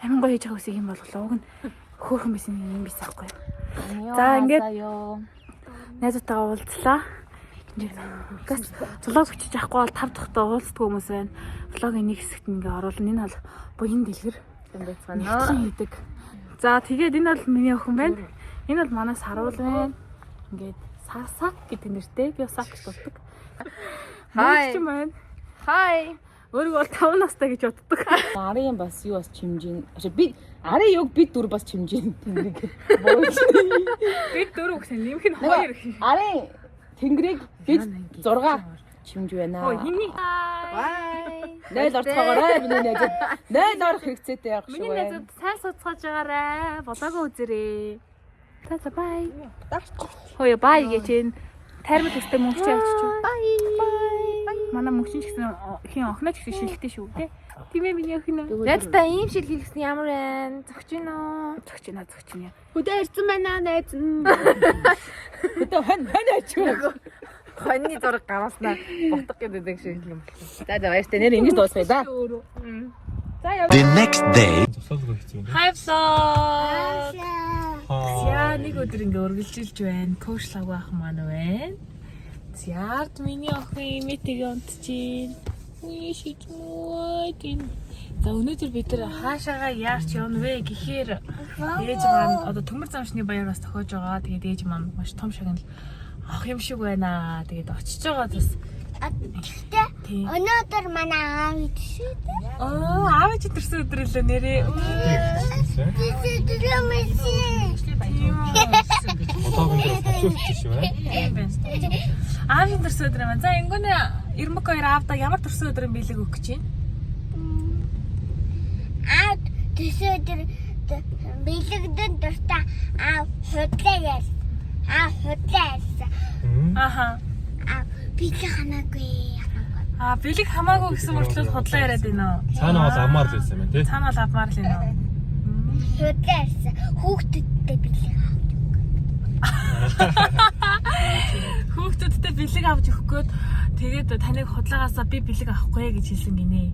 амин гоё хийж байгаа үсийг юм бол уг нь хөөхөн байсан юм биш аахгүй. За ингээд найзуудтайгаа уулзлаа. Ингээд влог бичиж авахгүй бол 5 дахьтаа уулздаг хүмүүс байна. Влогийн нэг хэсэгт ингээ оруулна. Энэ бол буян дэлгэр хийдэг. За тэгээд энэ бол миний охин байна. Энэ бол манай саруул байна. Ингээд сак гэдэг нэртэй. Би сак гэж боддог. Хай. Хай. Өөрийгөө бол 5 настай гэж боддог. Арын бас юу бас чимжин. Би арын юг бид дөрв бас чимжин тэнгэрийг бууж. Бид дөрв гэсэн нэмэх нь 2. Арын тэнгэрийг бид 6 чимж байна. Ой хиний. Бай. Найл орцгоогоорой миний найзууд. Найл орох хэрэгцээтэй явах шүү. Миний найзууд сайн суцгааж байгаарай. Болоогоо үзээрэй. За бай. Хөөе бай гэж энэ тайрмал өстэй мөнгөч явчих. Бай. Манай мөнгөч ч гэсэн хин охиноо ч гэсэн шилхтэй шүү те. Тийм ээ миний охин. Найздаа ийм шил хийлгсэн ямар вэ? Зогч гин үү? Зогч гинэ. Хөдөө ирсэн байна найз. Хөдөө хань ачгүй. Хоньны зураг гаргаснаа ботго гэдэг шиг юм байна. За баяртай нэр ингэж дуусгая да. The next day. Хайвлаа. За нэг өдөр ингээ үргэлжилж байна. Коучлаг байх маань байна. Зярд миний охин имэтэг онтчихин. Үе шийдмээ. За өнөөдөр бид нар хаашаага яарч явна вэ гэхээр ээж маань одоо төмөр замшны баяр бас тохиож байгаа. Тэгээд ээж маань маш том шагнал авах юм шиг байна. Тэгээд очиж байгаа бас Гэхдээ өнөөдөр манай аав идсэн. Аав чи төрсөн өдөр лөө нэрээ. Аав төрсөн өдөр юм. За ингэнэ Ирмэг хоёр аавда ямар төрсөн өдрийн бэлэг өгөх гэж байна? Аав төрсөн өдөр бэлэгдэн дуртай аав худлаа ярьсан. Аав худлаа ярьсан. Аха. Бэлэг хамаагүй. Бэлэг хамаагүй гэсэн мөртлөө худлаа яриад байна уу? Цаанаа бол авмаар л байсан юм тий. Цаанаа бол авмаар л байна уу? Худлаа ярьсан. Хүүхдүүдтэй бэлэг авч Хүүхдүүдтэй бэлэг авч өгөх гээд тэгээд таныг худлаагаасаа би бэлэг авахгүй гэж хэлсэн гинэ.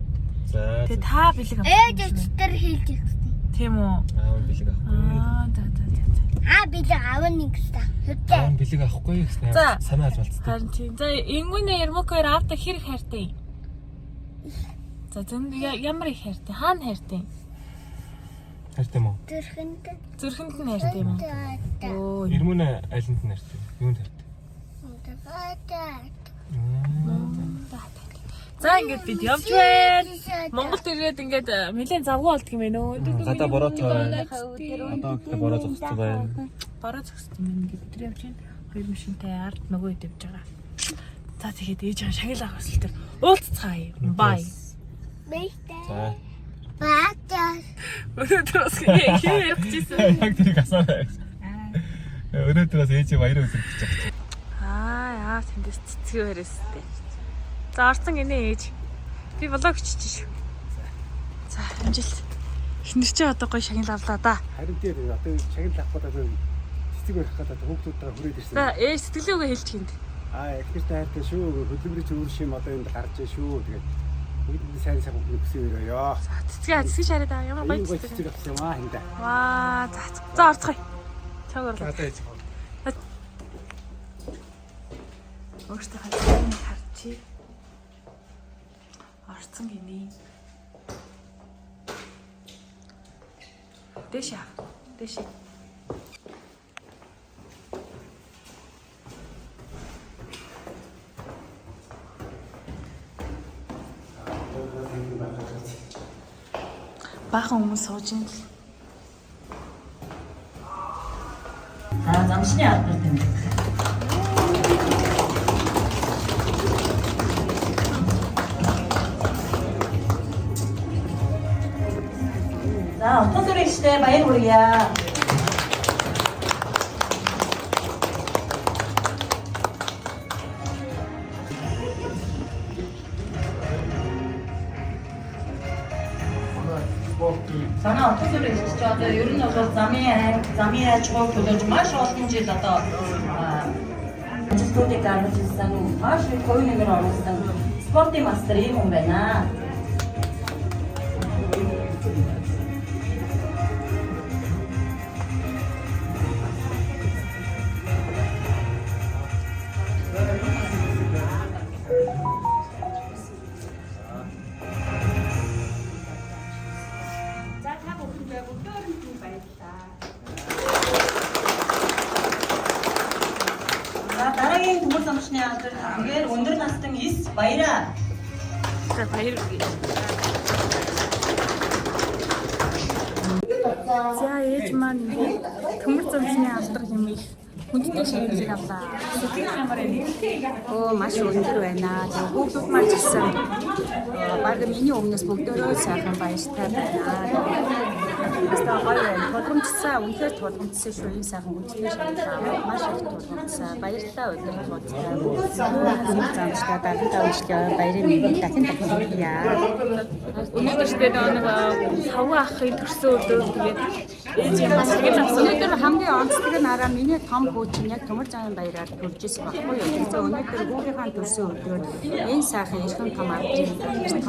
За. Тэгээд та бэлэг авах. ээж өчтөр хэлж өгсөн. Тийм үү? Аа бэлэг авахгүй. Бэлэг авна гэсэн. Худлаа. Бэлэг авахгүй гэсэн санаа болцсон. Харин тийм. За ингэнэ Ирмэг хоёр аавда хэрэг хайртай. За зэн ямар их хайртай? Хаана хайртай? Хайртай мó? Зүрхэнд нь хайртай юм уу? Өө, Ирмүнэ айланд нь хайртай. Юунд хайртай? За ингээд бид явж байна. Монголд ирээд ингээд нэлээд завгүй болдго юм байна уу? Гадаа бороотой. Одоо ихтэй бороо зогссон байна. Бороо зогссон юм ингээд бид явж байна. Хоёр машинтай ард нөгөө хэд явж байгаа. За тэгээд ээж аа шагнал авах өсөл төр уулзцгаая. Бай. За. Баатаа. Өнөөдрөөс хий ярих гэжсэн. Яг тэрийг асаарай. Өнөөдрөөс ээж баяраа өсөрч байгаа. Яа тэндээс цэцгээ барьстай. За орсон гинэ ээж. Би влог хийчих шүү. За амжилт. Эхнэр чи одоо гоё шагнал авлаа да. Харин тийм одоо шагнал авах гэдэг нь цэцэг барих гэдэг хүүхдүүдтэй хүрээд ирсэн. За ээж сэтгэлөөгөө хэлж гинэ. Эхнэртэй хайртай шүү. Хөдөлмөрийн өөр шим одоо энд гарч ийн шүү. Тэгээд бүгд сайн хүүхний хүсээ өрөөё. За цэцгээ шараад аа ямар гоё цэцэг авсан юм аа хинда. Ваа за орцгоё. Чаг орлоо. Өөртөө харчих. Орцсон гинэ. Дэшээ. Баахан хүмүүс сууж ин л. Замшны албар тэмдэг. За, отон дүрэгчтэй баяр хүргье. Санаа отон дүрэгч одоо ер нь бол замын ачааг төлөж маш олон жил одоо ажилтнуудыг гаргажсан маш их гоё нэмэр оруулсан спортын мастер юм байна. За дараагийн төмөр замчны алдар хамгийн өндөр настан 9 баяраа. За баяр үгүй. За ээж маань төмөр замчны алдар хэмээх хүндтэй шагналыг авлаа. Сэтгэл ямар юм? Оо маш өндөр байна. Тэгээ хүүхдүүд маань ч гэсэн баг миний өмнөөс бүгдөө сайхан баяртай байна. Бasta гоё байна. Тулгамдсан үнэхээр тулгамдсан шүү. Энэ сайхан хүндтэй шагнал маш их тулгамдсан. Баяртай өдөр тулгамдсан. Төмөр замчтай дарамт авчлаа баярын мэндийг дахин хүргье. Өнөөдөртэй нэг савга ахын төрсөн өдөр тэгээд ээж юм бас тэгэл авсан. Өнөөдөр хамгийн онцлог нь араа миний том хүү чинь яг төмөр замын баяраар төрж ирсэн баггүй юу. Тэгэхээр өнөөдөр хүүгийнхаа төрсөн өдрөөр энэ сайхан эрхэм том алдрын том тэмдэг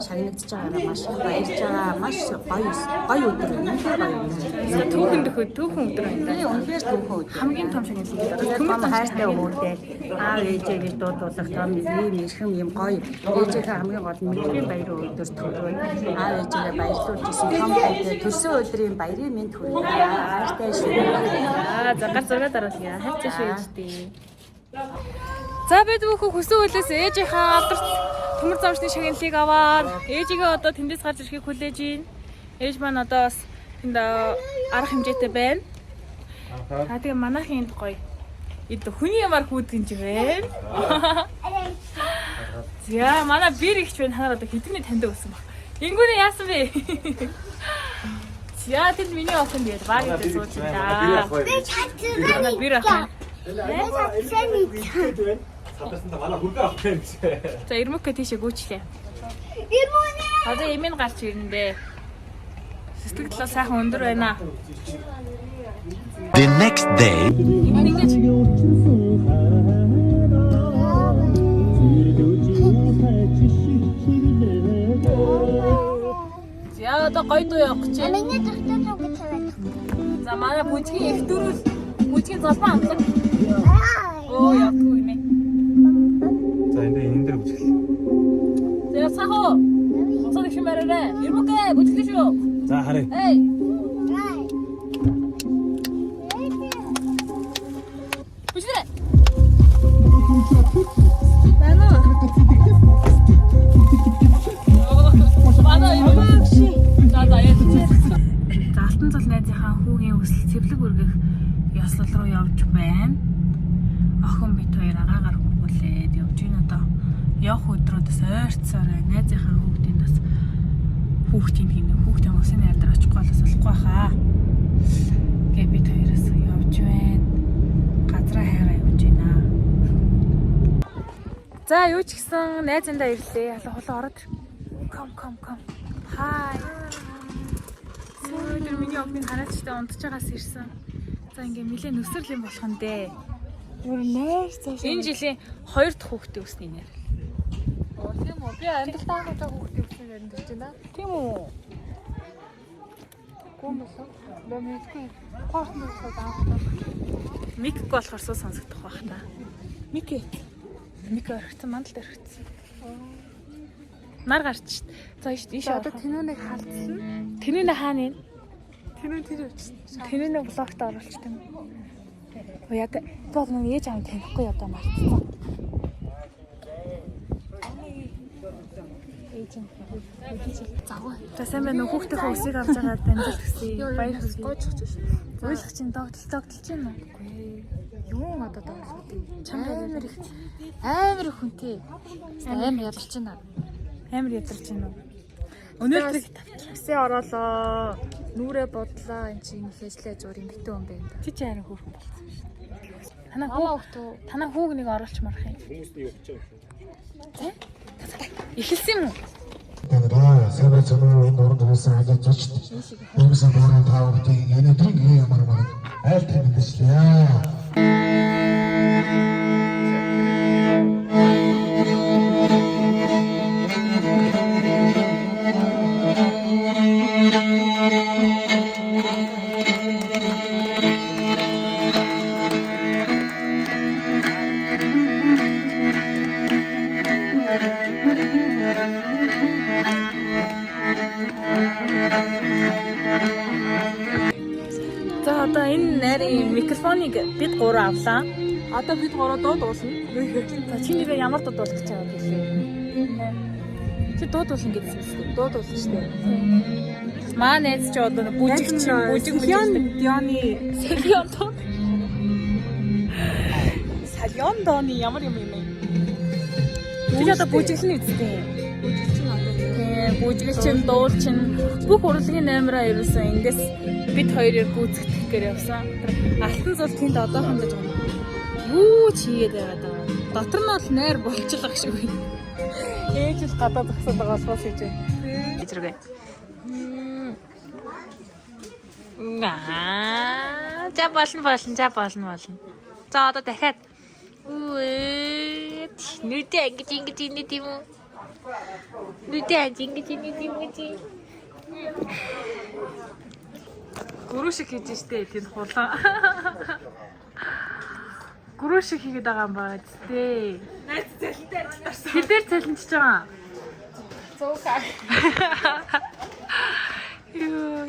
шагнагдж байгаараа маш их баярж байгаа. Маш гоё өдөр байна. Түүхэн өдөр байна. Тэгээ үнэхээр түүхэн өдөр. Хамгийн том шагнал. Төмөр хайртай өвөндөө аав ээжээ дуудуулах том ийм эрхэм юм гоё. Ээжийнхээ хамгийн гол нь мэдрийн баярын өдөр төрөө. Аав ээжээ баярлуулж исэн том өдөр төрсөн өдрийн баярын мэнд хүргье. Хайртай шүү. За гар зураг дараалъя. Хайцаа шүү ээжтэй. За бид бүхэн хүсэн үлээс ээжийнхээ алдарт төмөр замчны шагналыг аваад ээжигээ одоо тэндээс гарч ирэхийг хүлээж байна. Ээж маань одоо бас энд арга хэмжээтэй байна. Тэгээ манайхын энд гоё. Эд хүний ямар хүүдгэн ч вэ? За манай бэр ихч байна. Ханаар одоо хэдний таньдаг болсон баг. Ингүүний яасан бэ? За тэнд миний осон тэгээд баг дээр сууж байна. Би чадсан. Бэр ахаа. Садасанда манай хүргээ авах юм чи. За Ирмөкө тийшээ гүйчлээ. Ирмүнэ. Одоо эмийн гарч ирнэ дээ. Сэтгэл талаа сайхан өндөр байна. The next day. За одоо гоё дуу явах гэж байна. Миний дөрөвтэй зүг тавиад. За манай бүжгийн их дөрөв бүжгийн залбан амтлаг. Оо явахгүй нэ. За энэ дээр бүжиглээ. За сахо. Усад их шимээрээ. Ирмөкө бүжиглээ шүү. За харъя. Эй. Бүжиглээ. Байна уу? Манай ирмөк ши. За яа. За алтан цол найзынхаа хүүгийн өсөл цэвлэг үргэх ёслол руу явж байна. Охин бит хоёр агаагаар хөвгүүлээд явж гин одоо явах өдрөөдөөс ойрцоор найзынхаа хүүхдийн бас хүүхдийн өсөний алдар очихгүй болоос болохгүй хаа. Гэ бит хоёроос явж байна. Газраа хайгаа явж байна. За юу ч гэсэн найзандаа ирлээ. Халаа хулаа ороод. Come. Hi. Сүүл миний охин хараачтай унтж байгаас ирсэн. За ингээ нэлээ нүсрэл юм болох нь дээ. Өөр нэр цааш. Энэ жилийн 2 дахь хүүхдээ өсний нэр. Оо тийм үү. Би амьдралтаа хатаа хүүхдээ өснөөр амьдарч байна. Тийм үү. Гомлоо. Бэмэдгүй. Партнер таахгүй. Мик болохоор суу сонсогдох байх та. Мик орхисон, мандал орхисон. Нар гарч шít. За ийш одоо тэнүүнийг халдсан. Тэнүүний хаана юм? Тэнүүний блогт оруулчихсан юм. Яа бол нэг ээж аав танихгүй одоо мартсан. За сайн байна уу? Хүүхдийнхээ өсийг авч байгаа дамжуулт хүсье. Баяр хүргэе. Ойлгох чинь тогтолж байна уу? Юу надад тоглох вэ? Амар их хүнтэй. Амар ядарч байна. Амар ядарч байна уу? Өнөөдөр Такси ороолоо. Нүрээ бодлоо. Энд чинь хийжлээ зур эмгтэн хүн байна. чи харин хөөрхөн болсон шүү дээ. Танаа хүүг нэг оруулч марах юм. Эхэлсэн юм уу? Сэвэр зөвхөн дөрөнд байсан ажиллаж нэгсэн дөрөнд таавахтын энэ өдрийн ямар айл тэмдэглэе. Thank you. микрофоныг бид 3 авлаа. Одоо бид гороо дууд уулна. За чинийгээ ямар дуудах гэж байгаа гэлээ. Чи дуудуулна гэсэн юм. Дууд уулна шүү дээ. Маа найз чи одоо бүжигч Дионы Сальон дооны ямар юм бэ? Чи одоо бүжиглэн үсттэй. Бүжиглчин, дуулчин бүх урлагийн номероо ерөөсөн ингээс бид хоёроор гүйцэтгэх гээр явсан. Алтан зул тэнд одоохондоо жоо. Юу чигээд байгаад байгаа. Дотор нь бол нойр болчихлох шиг байна. Ээж л гадаад зогсоод байгаа болохоос гэж байна. Эзрэг. За болно. За одоо дахиад нүдээ ингэж инээд юм уу? Нүдээ ингэж инээд юм уу чи? Гүрүү шиг хийж штэ тэнд хулаа. Гүрүү шиг хийгээд байгаа юм байна тээ. Найз цалинтай ажилласан. Хэдээр цалинчж байгаа? Цоохаа. Юу.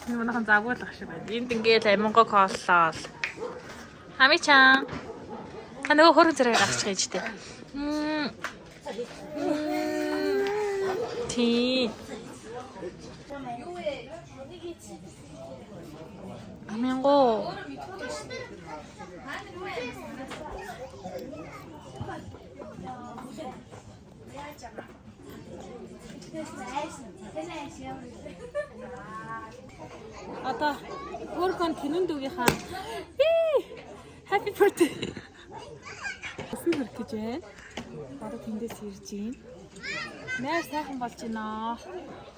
Нүунахан загуулах шиг байна. Энд ингээд аминго коллоо. Амичаа. Та нөгөө хөрөн зэрэг авчих гэж дээ. Тий. Аминго. Одоо хөргөн тэнэн дүүгийнхаа happy birthday. Өсвөр хүрэх гэж байна. Одоо тэндээс ирж гин. Нэр сайхан болж байна.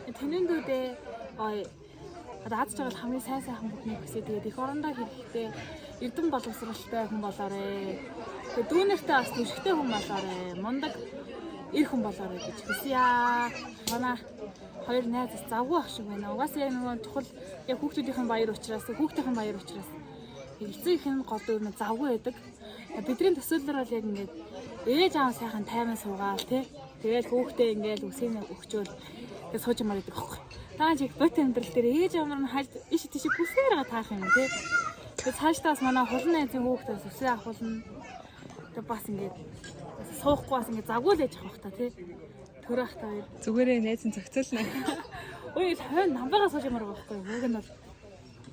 Тэнэн дүүдээ одоо аз жаргал хамгийн сайхан бүхнийг хүсээ. Тэгээд их орондоо хэрэгтэй эрдэм боловсралтай хүн болоорой. Тэгээд дүүнэртэй бас түшигтэй хүн болоорой. Мундаг ир хүн болоорой гэж хүсье. Манай хоёр найз завгүй ах шиг байна. Угаасаа яг нөгөө чухал яг хүүхдүүдийн баяр учраас эцэг их нь гол өөр нь завгүй байдаг. Бидний төсөөллөөр бол яг ингээд ээж аав сайхан таймаа суугаал тий. Тэгэл хүүхдээ ингээд үсгэнэ өгчөөл тэгээд сууж юмар гэдэг аахгүй. Таа чиг бот амьдрал дээр ээж аав нар нь хальт иш тийш бүсээр байгаа таах юм тий. Тэгээд цаашдаас манай хулан найзын хүүхдээс үсээ ахуулна. Тэгээд бас ингээд суухгүй бас ингээд завгүй л ээж авах та тий. Төрөө ах та хоёр. Зүгээрээ найзын зохицуулна. Ой хойно намбайгаа сууж юмар байхгүй. Хүүг нь бол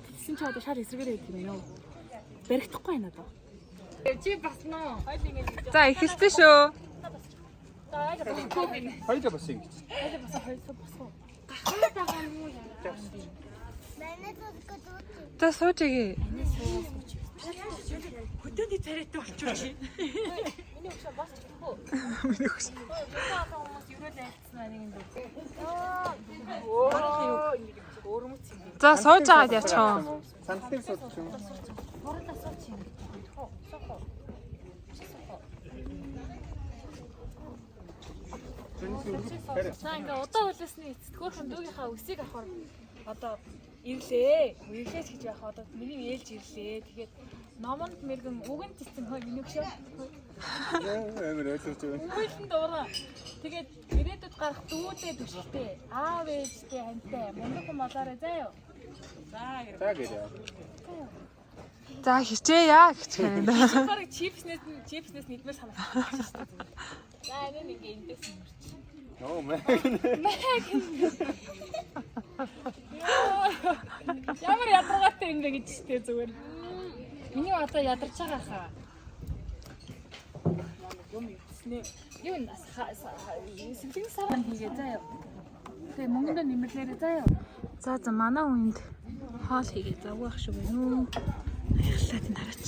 тэгсэн чи одоо шар эсрэгээр байдаг юм ёо. Баригдахгүй байна одоо. Чи басна. За эхэлсэн шүү. хоёлоо бас ингэж. За сууж игээ. Хөдөөний царайтай болчихвол. Миний өгшөө басчихгүй. Миний өгш. Хүмүүс юрэл айлцсан нэг юм дөө. Өөрмөц юм. За сууж агаад явчихаа. Сантер суудчих юм. Хоорондоо сууч юм. За ингээ удаа үлээсний эцэд хөөрхөн дүүгийнхаа үсийг авахар одоо ирлээ. Ирлээс гэж яах одоо миний ээлж ирлээ. Тэгээд номонд мэргэн үгэн цэцэн хой миний өгшөө. Амар ойлсооч байна. Үгэн дуураа. Тэгээд ирээдүйд гарах дүүдээ төшөлтэй. Аав ээжтэй хантай. Мундаг хүн болоорой заа юу. За гэрээ. За хичээ яа гэж байна. Бараг чипснээс нэгмээр санагдсан. За энэ ингээ эндээс мөрч. Оо мэг. Ямар ядаргаатай юм бэ гэж штэ зүгээр. Миний одоо ядарч байгаа хаа. Юм юуснэ. Юу нас сэлэг саран хийгээ заа юу. Тэгээ мөнгөндөө нэмэрлээрээ заа юу. За манай үнд хоол хийгээ завгүйх шиг байна уу. Аяглаад энэ хараач.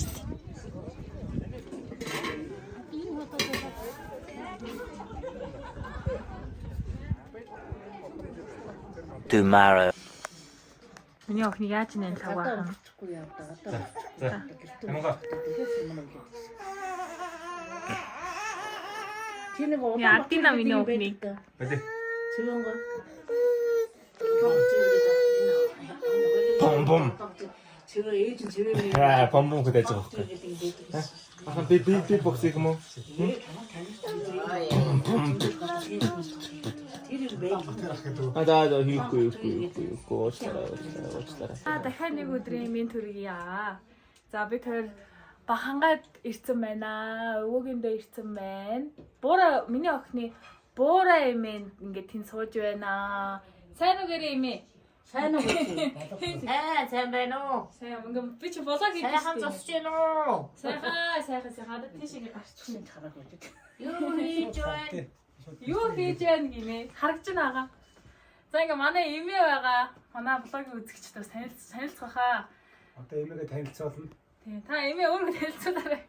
Tomorrow. Миний охин яаж нэ таваа. Аминго. Я тина миний охин. Бэлээ. Бом. Бом 그대 줘. 아, 비 복스 이거 뭐? За хийхгүй уучлаарай. Дахиад нэг өдрийн минь төргийа. За бид хоёр бахангаад ирсэн байна. Өвөөгөндөө ирсэн байна. Буура миний охины буура эмээ ингээд тэн сууж байна. Сайн уу гэрээ эмээ? сайн уу гэж. Сайн байна уу? Сайн ингээд би чи болоо гэж. Сайхан зогсож байна уу? Сайхан тийшээ гарчих юм харах үү. Юу хийж байна? Юу хийж байна гинэ? Харагч байгаа. За ингээ манай эмээ байгаа. Манай блогийн үзэгчдээ танилцах хаа. Одоо эмээгээ танилцуулна. Тий, та эмээ өөрөө танилцуулаарай.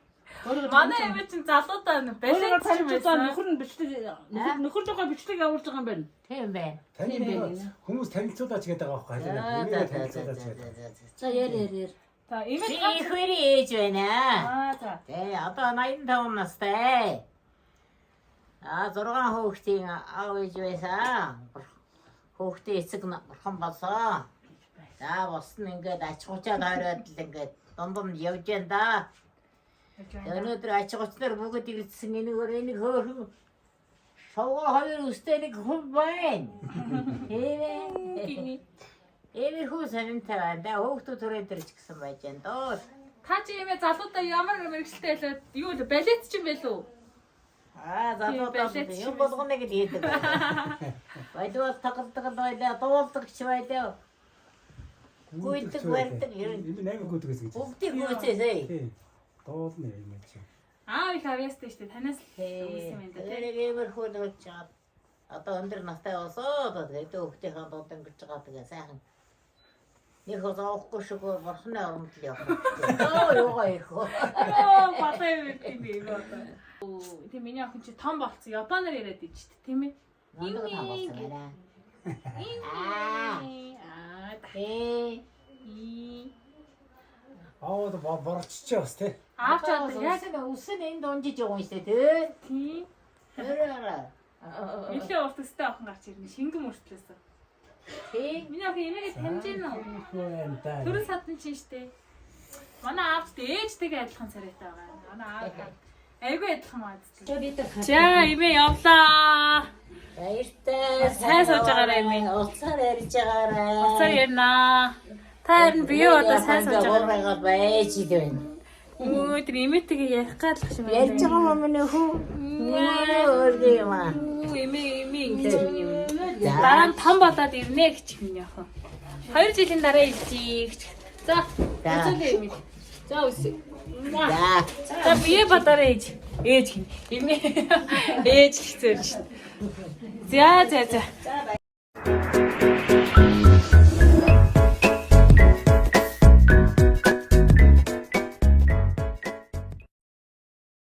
Манай эмээ чинь залуудаа балет танилцуулаа нөхөр нь бичлэг нөхөр жоо бичлэг явуулж байгаа юм байна. Тийм байна. Хүмүүс танилцуулаач гэдэг байгаа байхгүй юу? Эмээгээ танилцуулаач гэдэг. За яар. За эмээ ихвэри ээж байна. за. Тий, одоо 85 настай. 6 хүүхдийн аав ээж байсан. Хүүхдийн эцэг бурхан болсон. За болсон ингээд ач хугацаад ороод л ингээд дундум явж байна да. Өнөөдөр ач хугацаар бүгд ирсэн энийг хөөрхөн шавга хоёр үстэй нэг хүн байна. Эми хүү санамтай байна. Да хүүхдүүд төрөө дэрч гисэн байж байна доо. Та чи эмээ залуудаа ямар мэрэгчлээ хэлээд юу л балет ч юм бэ лүү? залуудаа юм болгоно гэж хэлдэг. Байдвал тагтдаг байлаа, дуулдаг ч байлаа. Гүйдэг барьдаг ер нь. Энэ 8 гүйдэг гэсэн гэж. Бүгдийг гүйцээсэй. Тий. Дуулна юм чи. Их авьяастай шүү дээ. Танаас өгсөн юм да. Тэр гэмэр хөлөж чад. Одоо өндөр настай болсоо тэгээд хүүхдийнхээ дуудан гэж байгаа тэгээ сайхан. Нэг хозоохгүй шиг борхны оромт л явах. Йога их. Батай юм ийм. Тийм миний охин чи том болцсон. Японоор яриад иж тийм ээ. Нандаа том болсон байна. Борччээ бас тий. Аавч одоо яг үсэн энд унжиж байгаа юм шүү дээ тийм. Нилээ урт өстэй охин гарч ирнэ. Шингэн мөртлөөсөө. Тий. Миний охин эмээгээ таньж байна уу? Төрөл садан чинь штэ. Манай аавч ээжтэйгээ адилхан царайтай байгаа. Манай аав айгүй адилхан маадтай. За эмээ явлаа. Баяртай. Сайн сууж байгаарай эмээ. Уцаар ярьж байгаарай. Уцаар ярина. Та харин би юу одоо сайн сууж байгаа байж идвэн. Өө тэр эмээтэйгээ ярих гайлах шиг байна. Ярьж байгаа юм нэ хүү. Өөрөө юм аа. Эмээ ингэж миний юм. Дараа нь том болоод ирнэ гэж миний охин. 2 жилийн дараа иржий гэж. За. Үзүүлээ эмээ. За үсэ. За бие батараа ээж гин. Эмээ ээж хэцүү шүү. За.